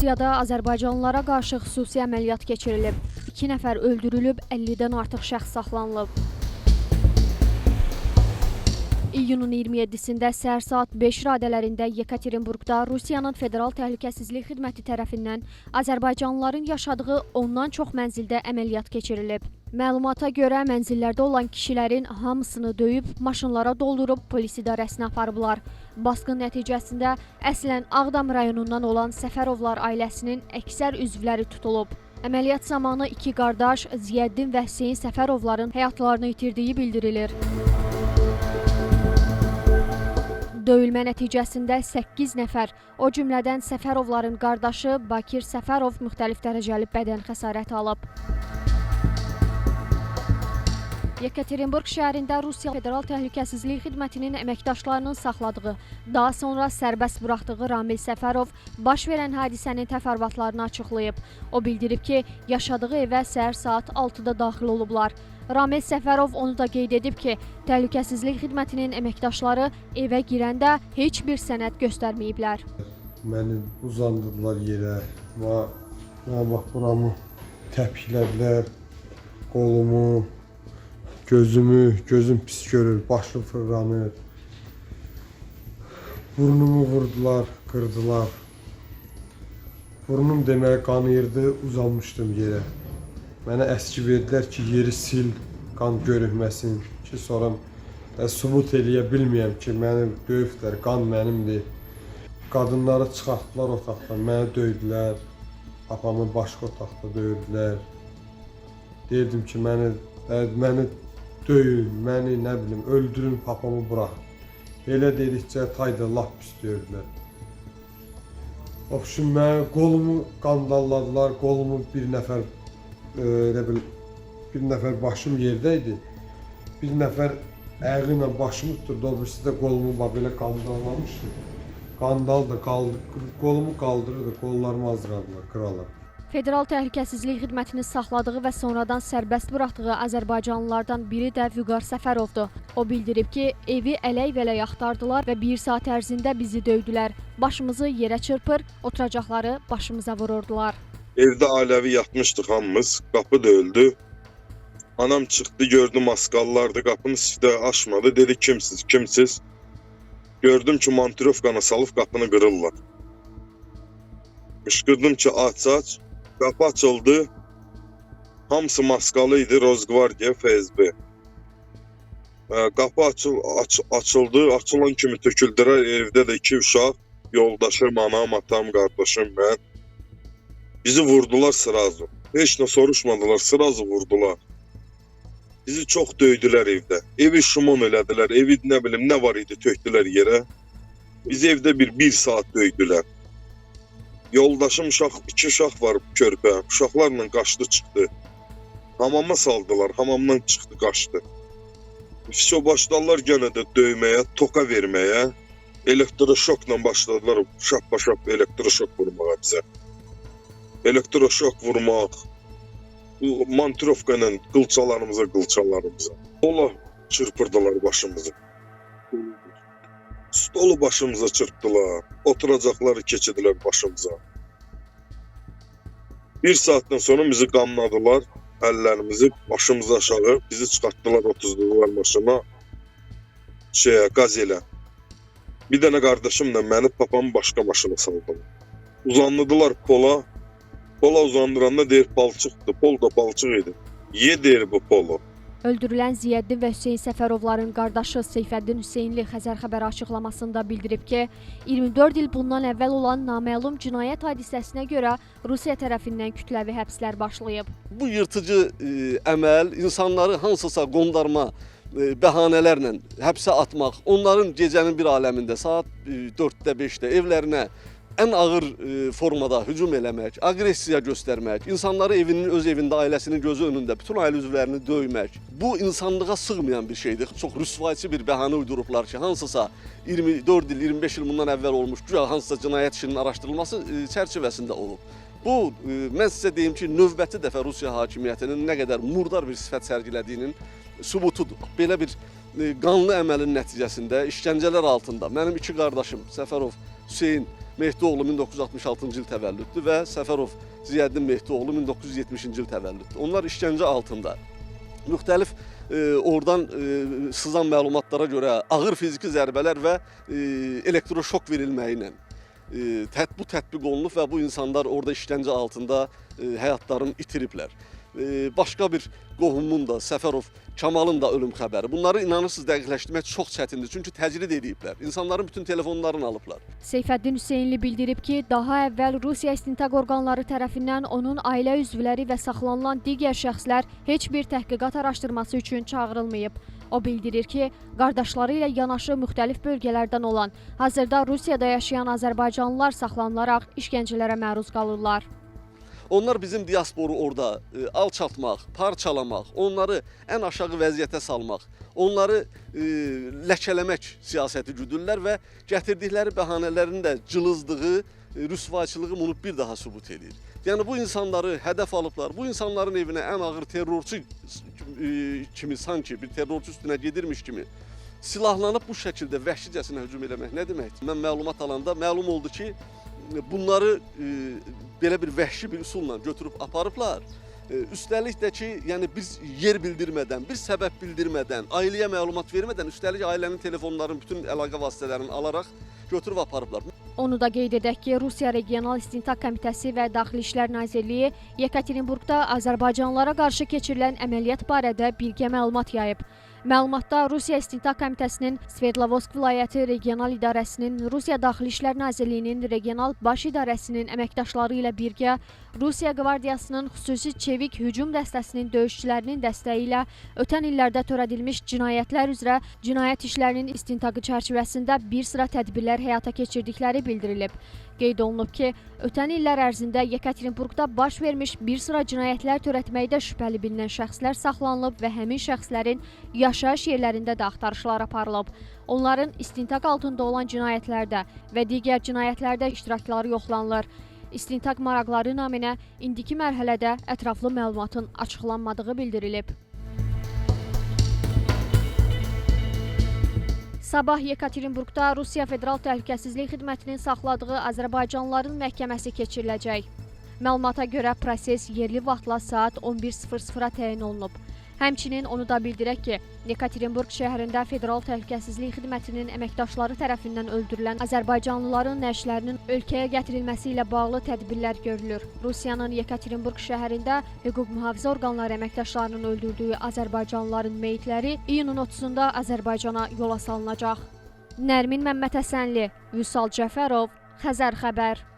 Rusiyada Azərbaycanlılara qarşı xüsusi əməliyyat keçirilib. 2 nəfər öldürülüb, 50-dən artıq şəxs saxlanılıb. İyunun 27-sində səhər saat 5 radələrində Yekaterinburqda Rusiyanın Federal Təhlükəsizlik Xidməti tərəfindən Azərbaycanlıların yaşadığı ondan çox mənzildə əməliyyat keçirilib. Məlumata görə mənzillərdə olan kişilərin hamısını döyüb, maşınlara doldurub polis idarəsinə aparıblar. Basqın nəticəsində əslən Ağdam rayonundan olan Səfərovlar ailəsinin əksər üzvləri tutulub. Əməliyyat zamanı 2 qardaş Ziyəddin və Hüseyn Səfərovların həyatlarını itirdiyi bildirilir. Döyülmə nəticəsində 8 nəfər, o cümlədən Səfərovların qardaşı Bakir Səfərov müxtəlif dərəcəli bədən xəsarəti alıb. Yekaterinburq şəhərində Rusiya Federal Təhlükəsizlik Xidmətinin əməkdaşlarının saxladığı, daha sonra sərbəst buraxdığı Ramil Səfərov baş verən hadisənin təfərrüatlarını açıqlayıb. O bildirib ki, yaşadığı evə səhər saat 6-da daxil olublar. Ramil Səfərov onu da qeyd edib ki, Təhlükəsizlik Xidmətinin əməkdaşları evə girəndə heç bir sənəd göstərməyiblər. Məni uzandırdılar yerə, bax buramı təpiklədilər, qolumu, gözüm pis görür, başım fırlanır. Burnumu vurdular, qırdılar. Burnum deməli qanıyırdı, uzanmışdım yerə. Mənə əski verdilər ki, yeri sil, qan görünməsin ki, sonra sübut eləyə bilməyəm ki, məni döyüblər, qan mənimdir. Qadınları çıxartdılar otaqdan, məni döydülər, papamı başqa otaqda döyürdülər. Deyirdim ki, məni döyün, məni nə bilim, öldürün, papamı buraxın. Belə dedikcə tayda lap pis döyürdülər. Obşun, mən qolumu qandalladılar, qolumu bir nəfər başım yerdəydi. Bir nəfər əğı ilə başımı tuturdu, o birisi də qolumu belə qandallamışdı. Qolumu qaldırırdı, qollarımı azradılar, qıralar. Federal Təhlükəsizlik Xidmətinin saxladığı və sonradan sərbəst buraxdığı Azərbaycanlılardan biri də Vüqar Səfərovdur. O bildirib ki, evi ələk-vələk axtardılar və 1 saat ərzində bizi döydülər. Başımızı yerə çırpır, oturacaqları başımıza vururdular. Evdə ailəvi yatmışdıq hamımız, qapı döyüldü. Anam çıxdı, gördü maskallardı, qapını siftə açmadı, dedi kimsiz? Gördüm ki, montirovkana salıb qapını qırırlar. Qışqırdım ki, aç. Qapı açıldı, hamısı maskalı idi, Rozgvardiya, FSB. Qapı açıldı, açılan kimi töküldülər, evdə də 2 uşaq, yoldaşım, anam, atam, qardaşım, mən. Bizi vurdular sırazı, heç nə soruşmadılar, sırazı vurdular. Bizi çox döydülər evdə, evi şumon elədilər, evi nə bilim, nə var idi, tökdülər yerə. Bizi evdə bir saat döydülər. Yoldaşım uşaq, 2 uşaq var körpə, uşaqlarla qaçdı çıxdı. Hamama saldılar, hamamdan çıxdı, qaçdı. Fiso başladılar yenə də döyməyə, toka verməyə. Elektroşokla başladılar, şap-şap elektroşok vurmağa bizə. Elektroşok vurmaq, montirovka ilə qılçalarımıza. Ola çırpırdılar başımızı. Stolu başımıza çırptılar, oturacaqları keçirdilər başımıza. 1 saatdan sonra bizi qamladılar, əllərimizi, başımızı aşağı, bizi çıxartdılar, otuzdular maşına, qazelə. Bir dənə qardaşımla məni papamı başqa maşına saldılar. Uzandılar pola uzandıranda deyir palçıqdır, pol da palçıq idi. Deyir bu polu. Öldürülən Ziyəddin və Hüseyn Səfərovların qardaşı Seyfəddin Hüseynli Xəzər xəbəri açıqlamasında bildirib ki, 24 il bundan əvvəl olan naməlum cinayət hadisəsinə görə Rusiya tərəfindən kütləvi həbslər başlayıb. Bu yırtıcı əməl insanları hansısa qondarma bəhanələrlə həbsə atmaq, onların gecənin bir aləmində saat 4-də 5-də evlərinə ən ağır formada hücum eləmək, aqressiya göstərmək, insanları öz evində, ailəsinin gözü önündə bütün ailə üzvlərini döymək, bu insanlığa sığmayan bir şeydir. Çox rüsvayçı bir bəhanə uydurublar ki, hansısa 24 il, 25 il bundan əvvəl olmuş, güya hansısa cinayət işinin araşdırılması çərçivəsində olub. Bu, mən sizə deyim ki, növbəti dəfə Rusiya hakimiyyətinin nə qədər murdar bir sifət sərgilədiyinin sübutudur. Belə bir qanlı əməlin nəticəsində işgəncələr altında mənim 2 qardaşım Səfərov, Hüseyn Mehdioğlu 1966-cı il təvəllüddür və Səfərov Ziyəddin Mehdioğlu 1970-ci il təvəllüddür. Onlar işgəncə altında. Müxtəlif oradan sızan məlumatlara görə ağır fiziki zərbələr və elektroşok verilməyi ilə bu tətbiq olunub və bu insanlar orada işgəncə altında həyatlarını itiriblər. Başqa bir qohumun da, Səfərov Kamalın da ölüm xəbəri. Bunları inanırsınız dəqiqləşdirmək çox çətindir. Çünki təcrid ediblər. İnsanların bütün telefonlarını alıblar. Seyfəddin Hüseynli bildirib ki, daha əvvəl Rusiya istintaq orqanları tərəfindən onun ailə üzvləri və saxlanılan digər şəxslər heç bir təhqiqat araşdırması üçün çağırılmayıb. O bildirir ki, qardaşları ilə yanaşı müxtəlif bölgələrdən olan, hazırda Rusiyada yaşayan azərbaycanlılar saxlanılaraq işgəncələrə məruz qalırlar. Onlar bizim diasporu orada alçaltmaq, parçalamaq, onları ən aşağı vəziyyətə salmaq, onları ləkələmək siyasəti güdürlər və gətirdikləri bəhanələrin də cılızlığı, rüsvayçılığı bunu bir daha sübut edir. Yəni bu insanları hədəf alıblar, bu insanların evinə ən ağır terrorçu kimi, sanki bir terrorçu üstünə gedirmiş kimi silahlanıb bu şəkildə vəhşicəsinə hücum eləmək nə deməkdir? Mən məlumat alanda məlum oldu ki, bunları belə bir vəhşi bir üsulla götürüb aparıblar. Üstəlik də ki, yəni biz yer bildirmədən, bir səbəb bildirmədən, ailəyə məlumat vermədən, üstəlik ailənin telefonlarının, bütün əlaqə vasitələrini alaraq götürüb aparıblar. Onu da qeyd edək ki, Rusiya Regional İstintaq Komitəsi və Daxili İşlər Nazirliyi Yekaterinburqda azərbaycanlılara qarşı keçirilən əməliyyat barədə birgə məlumat yayıb. Məlumatda Rusiya İstintaq Komitəsinin Sverdlovsk vilayəti regional idarəsinin, Rusiya Daxili İşlər Nazirliyinin regional baş idarəsinin əməkdaşları ilə birgə Rusiya Qvardiyasının xüsusi çevik hücum dəstəsinin döyüşçülərinin dəstəyi ilə ötən illərdə törədilmiş cinayətlər üzrə cinayət işlərinin istintaqı çərçivəsində bir sıra tədbirlər həyata keçirdikləri bildirilib. Qeyd olunub ki, ötən illər ərzində Yekaterinburqda baş vermiş bir sıra cinayətlər törətməkdə şübhəli bilinən şəxslər saxlanılıb və həmin şəxslərin yaşayış yerlərində də axtarışlar aparılıb. Onların istintaq altında olan cinayətlərdə və digər cinayətlərdə iştirakları yoxlanılır. İstintaq maraqları naminə indiki mərhələdə ətraflı məlumatın açıqlanmadığı bildirilib. Sabah Yekaterinburqda Rusiya Federal Təhlükəsizlik Xidmətinin saxladığı azərbaycanlıların məhkəməsi keçiriləcək. Məlumata görə proses yerli vaxtla saat 11:00-a təyin olunub. Həmçinin onu da bildirək ki, Yekaterinburq şəhərində Federal Təhlükəsizlik Xidmətinin əməkdaşları tərəfindən öldürülən azərbaycanlıların nəşlərinin ölkəyə gətirilməsi ilə bağlı tədbirlər görülür. Rusiyanın Yekaterinburq şəhərində hüquq mühafizə orqanları əməkdaşlarının öldürdüyü azərbaycanlıların meyitləri iyunun 30-da Azərbaycana yola salınacaq. Nərmin Məmmədhəsənli, Vüsal Cəfərov, Xəzər xəbər.